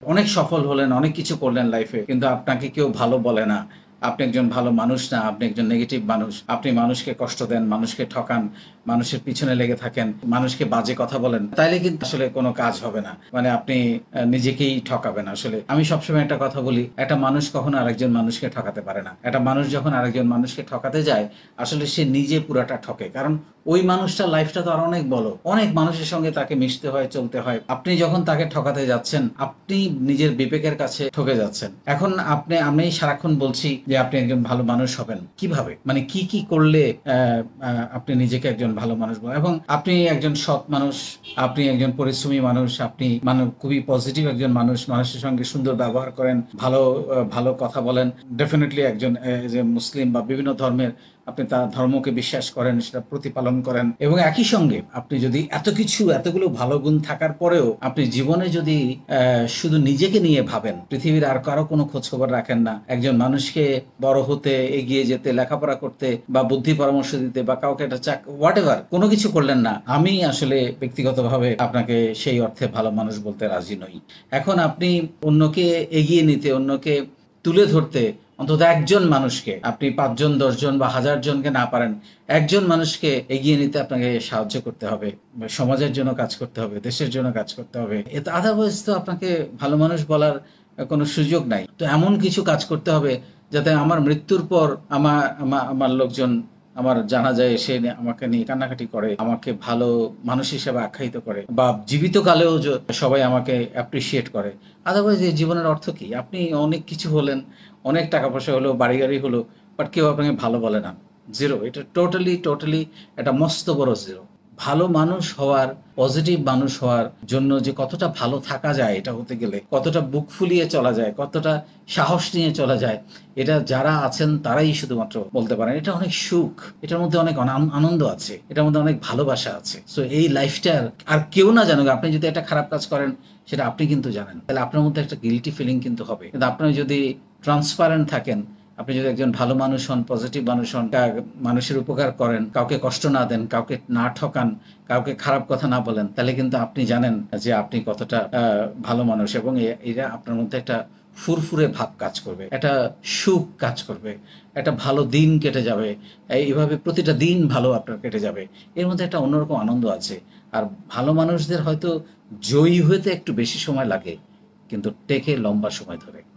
অনেক সফল হলেন, অনেক কিছু করলেন লাইফে। কিন্তু আপনাকে কেউ ভালো বলে না। আপনি একজন ভালো মানুষ না, আপনি একজন নেগেটিভ মানুষ। আপনি মানুষকে কষ্ট দেন, মানুষকে ঠকান, মানুষের পিছনে লেগে থাকেন, মানুষকে বাজে কথা বলেন। তাইলে কিন্তু আসলে কোন কাজ হবে না। মানে আপনি নিজেকেই ঠকাবেন আসলে। আমি সবসময় একটা কথা বলি, একটা মানুষ কখনো আরেকজন মানুষকে ঠকাতে পারে না। একটা মানুষ যখন আরেকজন মানুষকে ঠকাতে যায়, আসলে সে নিজে পুরাটা ঠকে। কারণ ওই মানুষটার লাইফটা তো আরো অনেক বড়। অনেক মানুষের সঙ্গে তাকে মিশতে হয়, চলতে হয়। আপনি যখন তাকে ঠকাতে যাচ্ছেন, আপনি নিজের বিবেকের কাছে ঠকে যাচ্ছেন। এখন আমি সারাক্ষণ বলছি যে আপনি একজন ভালো মানুষ হবেন। কিভাবে? মানে কি করলে আপনি নিজেকে একজন ভালো মানুষ বলেন? এবং আপনি একজন সৎ মানুষ, আপনি একজন পরিশ্রমী মানুষ, আপনি খুবই পজিটিভ একজন মানুষ, মানুষের সঙ্গে সুন্দর ব্যবহার করেন, ভালো কথা বলেন। ডেফিনিটলি একজন যে মুসলিম বা বিভিন্ন ধর্মের আপনি তার ধর্মকে বিশ্বাস করেন, সেটা প্রতিপালন করেন এবং একই সঙ্গে আপনি যদি এতগুলো ভালো গুণ থাকার পরেও আপনি জীবনে যদি শুধু নিজেকে নিয়ে ভাবেন, পৃথিবীর আর কারো কোনো খোঁজখবর রাখেন না, একজন মানুষকে বড় হতে, এগিয়ে যেতে, লেখাপড়া করতে বা বুদ্ধি পরামর্শ দিতে বা কাউকে একটা হোয়াট এভার কোনো কিছু করলেন না, আমি আসলে ব্যক্তিগতভাবে আপনাকে সেই অর্থে ভালো মানুষ বলতে রাজি নই। এখন আপনি অন্যকে এগিয়ে নিতে, অন্যকে তুলে ধরতে অন্তত একজন মানুষকে, আপনি ৫ জন, ১০ জন বা ১০০০ জনকে না পারেন, একজন মানুষকে এগিয়ে নিতে আপনাকে সাহায্য করতে হবে। সমাজের জন্য কাজ করতে হবে, দেশের জন্য কাজ করতে হবে। এতে আদারওয়াইজ তো আপনাকে ভালো মানুষ বলার কোনো সুযোগ নাই। তো এমন কিছু কাজ করতে হবে যাতে আমার মৃত্যুর পর আমার লোকজন আমার জানাজায় এসে আমাকে নিয়ে কান্নাকাটি করে, আমাকে ভালো মানুষ হিসেবে আখ্যায়িত করে বা জীবিত কালেও সবাই আমাকে অ্যাপ্রিশিয়েট করে। আদারওয়াইজ এই জীবনের অর্থ কি? আপনি অনেক কিছু হলেন, অনেক টাকা পয়সা হলো, বাড়ি-গাড়ি হলো, বাট কেউ আপনাকে ভালো বলে না। 0 এটা টোটালি একটা মস্ত বড় 0। ভালো মানুষ হওয়ার, পজিটিভ মানুষ হওয়ার জন্য যে কতটা ভালো থাকা যায় এটা হতে গেলে, কতটা বুক ফুলিয়ে চলা যায়, কতটা সাহস নিয়ে চলা যায়, এটা যারা আছেন তারাই শুধুমাত্র বলতে পারেন। এটা অনেক সুখ, এটার মধ্যে অনেক আনন্দ আছে, এটার মধ্যে অনেক ভালোবাসা আছে। সো এই লাইফটার আর কেউ না জানুক, আপনি যদি একটা খারাপ কাজ করেন সেটা আপনি কিন্তু জানেন। তাহলে আপনার মধ্যে একটা গিল্টি ফিলিং কিন্তু হবে। কিন্তু আপনি যদি ট্রান্সপারেন্ট থাকেন, আপনি যদি একজন ভালো মানুষ হন, পজিটিভ মানুষ হন, মানুষের উপকার করেন, কাউকে কষ্ট না দেন, কাউকে না ঠকান, কাউকে খারাপ কথা না বলেন, তাহলে কিন্তু আপনি জানেন যে আপনি কতটা ভালো মানুষ এবং এরা আপনার মধ্যে একটা ফুরফুরে ভাব কাজ করবে, একটা সুখ কাজ করবে, একটা ভালো দিন কেটে যাবে। এইভাবে প্রতিটা দিন ভালো আপনার কেটে যাবে। এর মধ্যে একটা অন্যরকম আনন্দ আছে। আর ভালো মানুষদের হয়তো জয়ী হতে একটু বেশি সময় লাগে, কিন্তু টেকে লম্বা সময় ধরে।